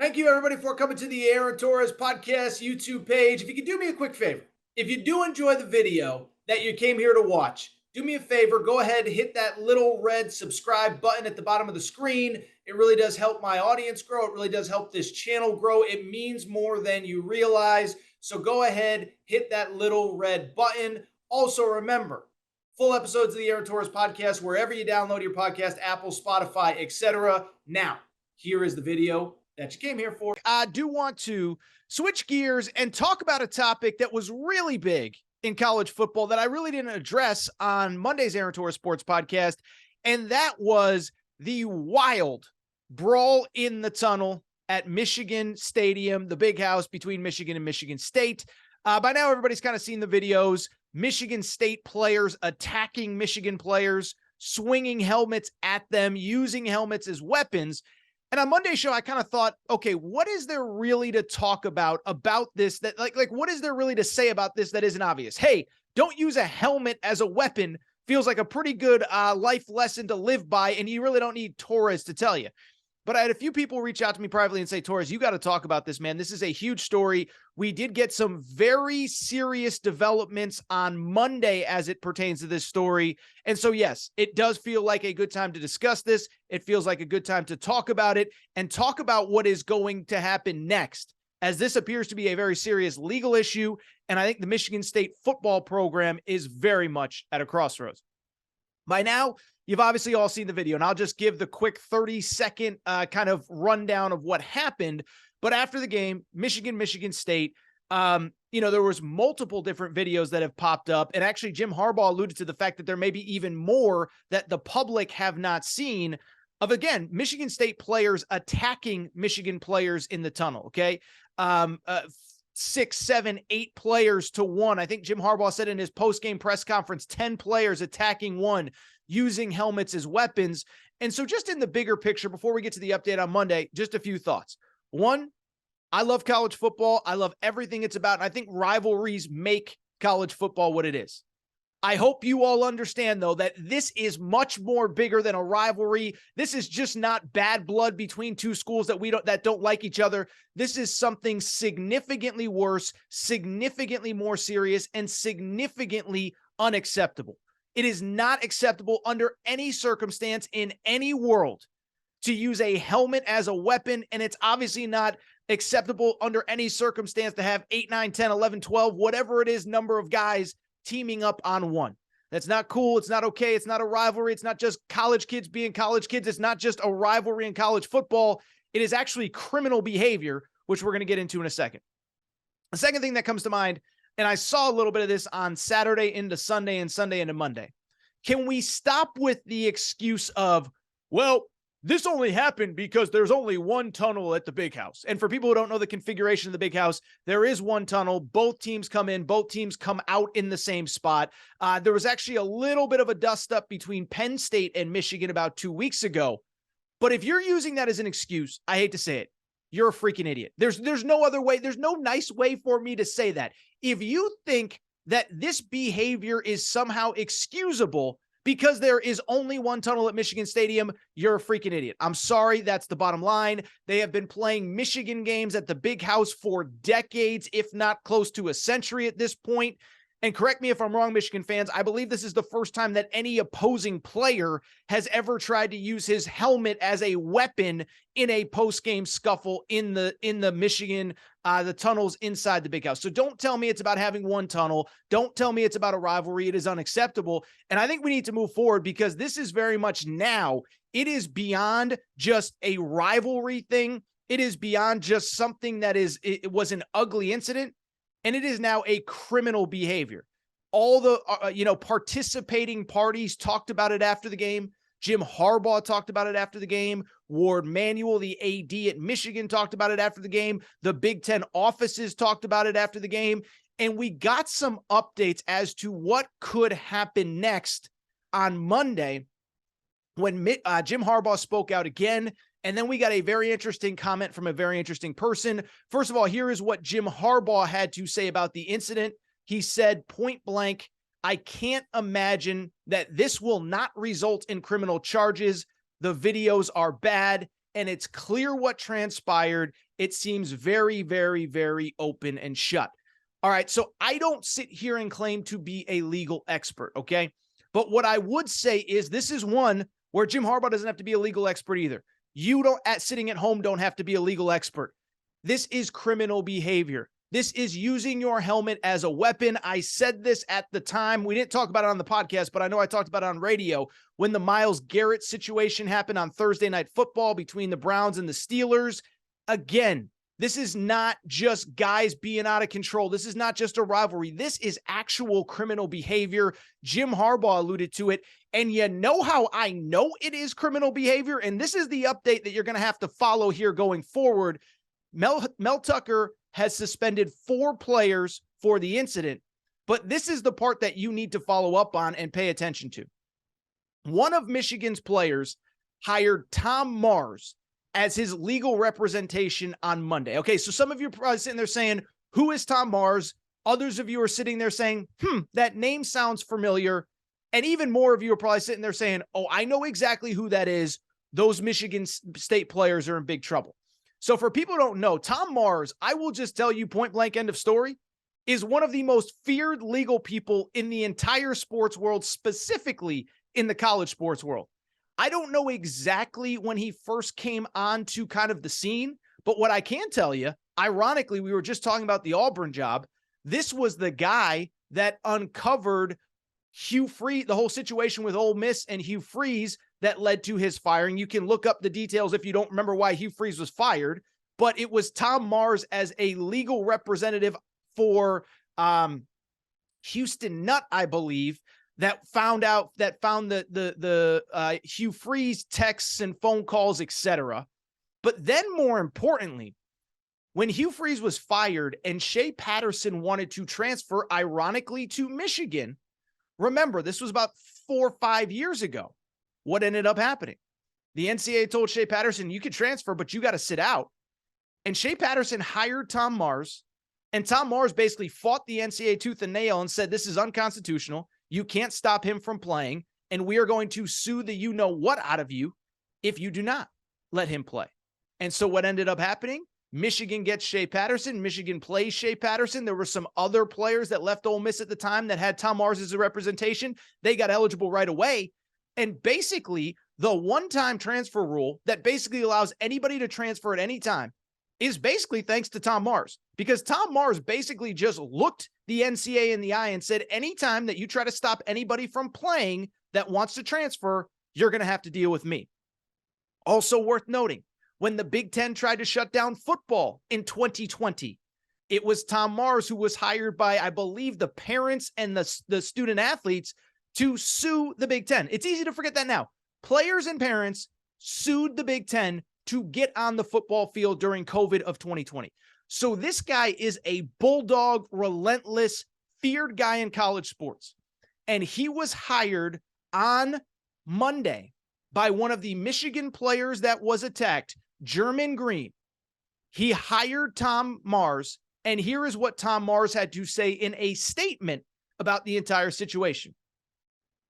Thank you, everybody, for coming to the Aaron Torres podcast YouTube page. If you could do me a quick favor, if you do enjoy the video that you came here to watch, do me a favor, go ahead and hit that little red subscribe button at the bottom of the screen. It really does help my audience grow. It really does help this channel grow. It means more than you realize. So go ahead, hit that little red button. Also, remember, full episodes of the Aaron Torres podcast, wherever you download your podcast, Apple, Spotify, etc. Now, here is the video that you came here for. I do want to switch gears and talk about a topic that was really big in college football that I really didn't address on Monday's Aaron Torres Sports podcast, and that was the wild brawl in the tunnel at Michigan Stadium, the big house between Michigan and Michigan State. By now, everybody's kind of seen the videos. Michigan State players attacking Michigan players, swinging helmets at them, using helmets as weapons. And on Monday's show, I kind of thought, okay, what is there really to talk about this? That like what is there really to say about this that isn't obvious? Hey, don't use a helmet as a weapon feels like a pretty good life lesson to live by, and you really don't need Torres to tell you. But I had a few people reach out to me privately and say, Torres, you got to talk about this, man. This is a huge story. We did get some very serious developments on Monday as it pertains to this story. And so, yes, it does feel like a good time to discuss this. It feels like a good time to talk about it and talk about what is going to happen next, as this appears to be a very serious legal issue. And I think the Michigan State football program is very much at a crossroads. By now, you've obviously all seen the video, and I'll just give the quick 30-second kind of rundown of what happened. But after the game, Michigan State, there was multiple different videos that have popped up. And actually, Jim Harbaugh alluded to the fact that there may be even more that the public have not seen of, again, Michigan State players attacking Michigan players in the tunnel, okay? 6, 7, 8 players to one. I think Jim Harbaugh said in his post-game press conference, 10 players attacking one, using helmets as weapons. And so just in the bigger picture, before we get to the update on Monday, just a few thoughts. One, I love college football. I love everything it's about. And I think rivalries make college football what it is. I hope you all understand, though, that this is much more bigger than a rivalry. This is just not bad blood between two schools that don't like each other. This is something significantly worse, significantly more serious, and significantly unacceptable. It is not acceptable under any circumstance in any world to use a helmet as a weapon, and it's obviously not acceptable under any circumstance to have 8, 9, 10, 11, 12, whatever it is, number of guys teaming up on one. That's not cool. It's not okay. It's not a rivalry. It's not just college kids being college kids. It's not just a rivalry in college football. It is actually criminal behavior, which we're going to get into in a second. The second thing that comes to mind, and I saw a little bit of this on Saturday into Sunday and Sunday into Monday. Can we stop with the excuse of, well, this only happened because there's only one tunnel at the big house? And for people who don't know the configuration of the big house, there is one tunnel. Both teams come in, both teams come out in the same spot. There was actually a little bit of a dust up between Penn State and Michigan about 2 weeks ago. But if you're using that as an excuse, I hate to say it, you're a freaking idiot. There's no other way. There's no nice way for me to say that. If you think that this behavior is somehow excusable because there is only one tunnel at Michigan Stadium, you're a freaking idiot. I'm sorry, that's the bottom line. They have been playing Michigan games at the big house for decades, if not close to a century at this point. And correct me if I'm wrong, Michigan fans, I believe this is the first time that any opposing player has ever tried to use his helmet as a weapon in a post-game scuffle in the Michigan, the tunnels inside the big house. So don't tell me it's about having one tunnel. Don't tell me it's about a rivalry. It is unacceptable. And I think we need to move forward because this is very much now, it is beyond just a rivalry thing. It is beyond just something that it was an ugly incident. And it is now a criminal behavior. All the, participating parties talked about it after the game. Jim Harbaugh talked about it after the game. Ward Manuel, the AD at Michigan, talked about it after the game. The Big Ten offices talked about it after the game. And we got some updates as to what could happen next on Monday when Jim Harbaugh spoke out again. And then we got a very interesting comment from a very interesting person. First of all, here is what Jim Harbaugh had to say about the incident. He said, point blank, I can't imagine that this will not result in criminal charges. The videos are bad, and it's clear what transpired. it seems very, very, very open and shut. All right. So I don't sit here and claim to be a legal expert. Okay. But what I would say is this is one where Jim Harbaugh doesn't have to be a legal expert either. You don't, sitting at home, don't have to be a legal expert. This is criminal behavior. This is using your helmet as a weapon. I said this at the time. We didn't talk about it on the podcast, but I know I talked about it on radio when the Myles Garrett situation happened on Thursday Night Football between the Browns and the Steelers. Again, this is not just guys being out of control. This is not just a rivalry. This is actual criminal behavior. Jim Harbaugh alluded to it. And you know how I know it is criminal behavior? And this is the update that you're going to have to follow here going forward. Mel Tucker has suspended 4 players for the incident, but this is the part that you need to follow up on and pay attention to. One of Michigan's players hired Tom Mars as his legal representation on Monday. Okay, so some of you are probably sitting there saying, who is Tom Mars? Others of you are sitting there saying, that name sounds familiar. And even more of you are probably sitting there saying, oh, I know exactly who that is. Those Michigan State players are in big trouble. So for people who don't know, Tom Mars, I will just tell you point blank, end of story, is one of the most feared legal people in the entire sports world, specifically in the college sports world. I don't know exactly when he first came on to kind of the scene, but what I can tell you, ironically, we were just talking about the Auburn job. This was the guy that uncovered Hugh Freeze, the whole situation with Ole Miss and Hugh Freeze that led to his firing. You can look up the details if you don't remember why Hugh Freeze was fired, but it was Tom Mars as a legal representative for Houston Nutt, I believe, that found the Hugh Freeze texts and phone calls, etc. But then more importantly, when Hugh Freeze was fired and Shea Patterson wanted to transfer, ironically, to Michigan, remember, this was about 4 or 5 years ago. What ended up happening? The NCAA told Shea Patterson, you could transfer, but you got to sit out. And Shea Patterson hired Tom Mars, and Tom Mars basically fought the NCAA tooth and nail and said, this is unconstitutional. You can't stop him from playing, and we are going to sue the you-know-what out of you if you do not let him play. And so what ended up happening? Michigan gets Shea Patterson. Michigan plays Shea Patterson. There were some other players that left Ole Miss at the time that had Tom Mars as a representation. They got eligible right away. And basically, the one-time transfer rule that basically allows anybody to transfer at any time is basically thanks to Tom Mars, because Tom Mars basically just looked the NCAA in the eye and said, anytime that you try to stop anybody from playing that wants to transfer, you're going to have to deal with me. Also worth noting, when the Big Ten tried to shut down football in 2020, it was Tom Mars who was hired by, I believe, the parents and the student athletes to sue the Big Ten. It's easy to forget that now. Players and parents sued the Big Ten to get on the football field during COVID of 2020. So this guy is a bulldog, relentless, feared guy in college sports. And he was hired on Monday by one of the Michigan players that was attacked, German Green. He hired Tom Mars, and here is what Tom Mars had to say in a statement about the entire situation.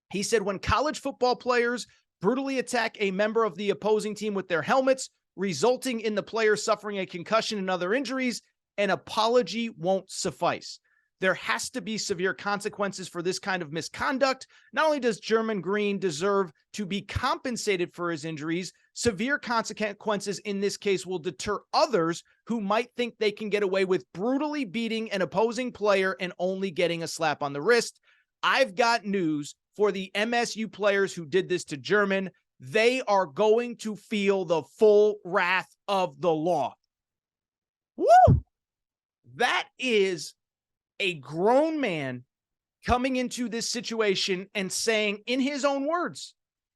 He said, when college football players brutally attack a member of the opposing team with their helmets, resulting in the player suffering a concussion and other injuries, an apology won't suffice. There has to be severe consequences for this kind of misconduct. Not only does German Green deserve to be compensated for his injuries, severe consequences in this case will deter others who might think they can get away with brutally beating an opposing player and only getting a slap on the wrist. I've got news for the MSU players who did this to German. They are going to feel the full wrath of the law. Woo! That is a grown man coming into this situation and saying, in his own words,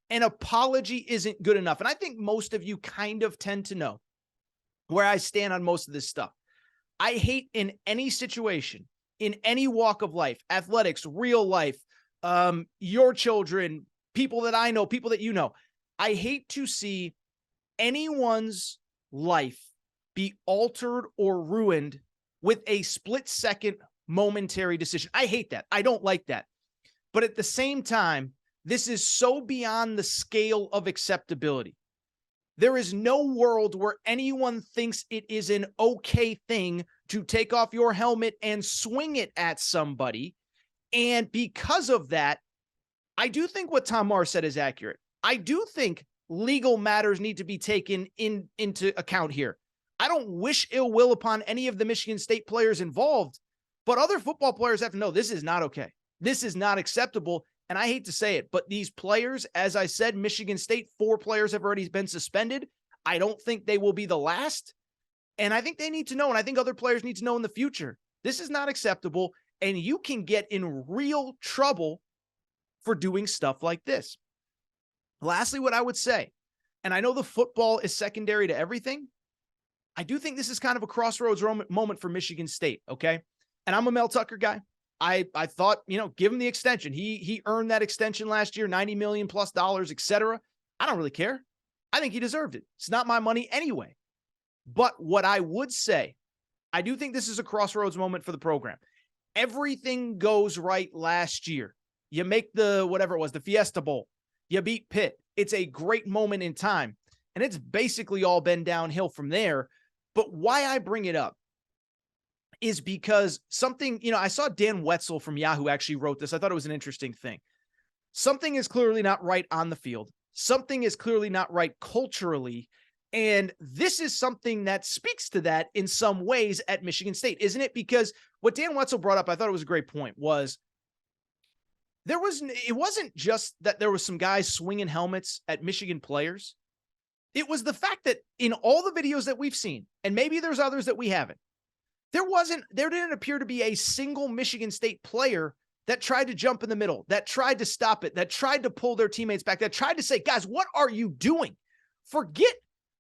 an apology isn't good enough. And I think most of you kind of tend to know where I stand on most of this stuff. I hate in any situation, in any walk of life, athletics, real life, your children, people that I know, people that you know, I hate to see anyone's life be altered or ruined with a split-second momentary decision. I hate that. I don't like that. But at the same time, this is so beyond the scale of acceptability. There is no world where anyone thinks it is an okay thing to take off your helmet and swing it at somebody. And because of that, I do think what Tom Marr said is accurate. I do think legal matters need to be taken into account here. I don't wish ill will upon any of the Michigan State players involved, but other football players have to know this is not okay. This is not acceptable. And I hate to say it, but these players, as I said, Michigan State, 4 players have already been suspended. I don't think they will be the last. And I think they need to know, and I think other players need to know in the future, this is not acceptable, and you can get in real trouble for doing stuff like this. Lastly, what I would say, and I know the football is secondary to everything, I do think this is kind of a crossroads moment for Michigan State, okay? And I'm a Mel Tucker guy. I thought, give him the extension. He earned that extension last year, $90 million plus, et cetera. I don't really care. I think he deserved it. It's not my money anyway. But what I would say, I do think this is a crossroads moment for the program. Everything goes right last year. You make the Fiesta Bowl. You beat Pitt. It's a great moment in time. And it's basically all been downhill from there. But why I bring it up is because something, I saw Dan Wetzel from Yahoo actually wrote this. I thought it was an interesting thing. Something is clearly not right on the field. Something is clearly not right culturally. And this is something that speaks to that in some ways at Michigan State, isn't it? Because what Dan Wetzel brought up, I thought it was a great point, was it wasn't just that there was some guys swinging helmets at Michigan players. It was the fact that in all the videos that we've seen, and maybe there's others that we haven't, there didn't appear to be a single Michigan State player that tried to jump in the middle, that tried to stop it, that tried to pull their teammates back, that tried to say, guys, what are you doing? Forget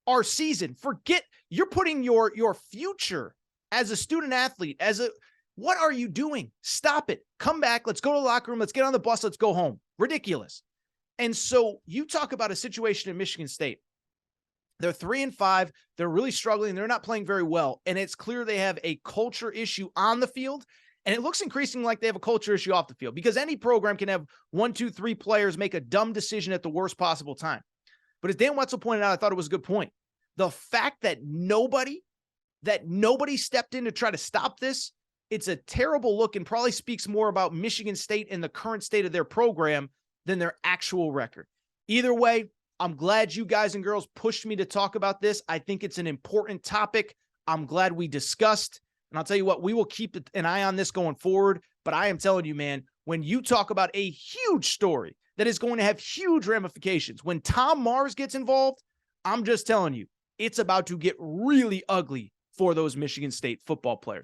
our season. Forget, you're putting your future as a student athlete, what are you doing? Stop it. Come back. Let's go to the locker room. Let's get on the bus. Let's go home. Ridiculous. And so you talk about a situation in Michigan State. They're 3-5. They're really struggling. They're not playing very well. And it's clear they have a culture issue on the field. And it looks increasingly like they have a culture issue off the field, because any program can have 1, 2, 3 players make a dumb decision at the worst possible time. But as Dan Wetzel pointed out, I thought it was a good point. The fact that nobody stepped in to try to stop this, it's a terrible look and probably speaks more about Michigan State and the current state of their program than their actual record. Either way, I'm glad you guys and girls pushed me to talk about this. I think it's an important topic. I'm glad we discussed. And I'll tell you what, we will keep an eye on this going forward. But I am telling you, man, when you talk about a huge story that is going to have huge ramifications, when Tom Mars gets involved, I'm just telling you, it's about to get really ugly for those Michigan State football players.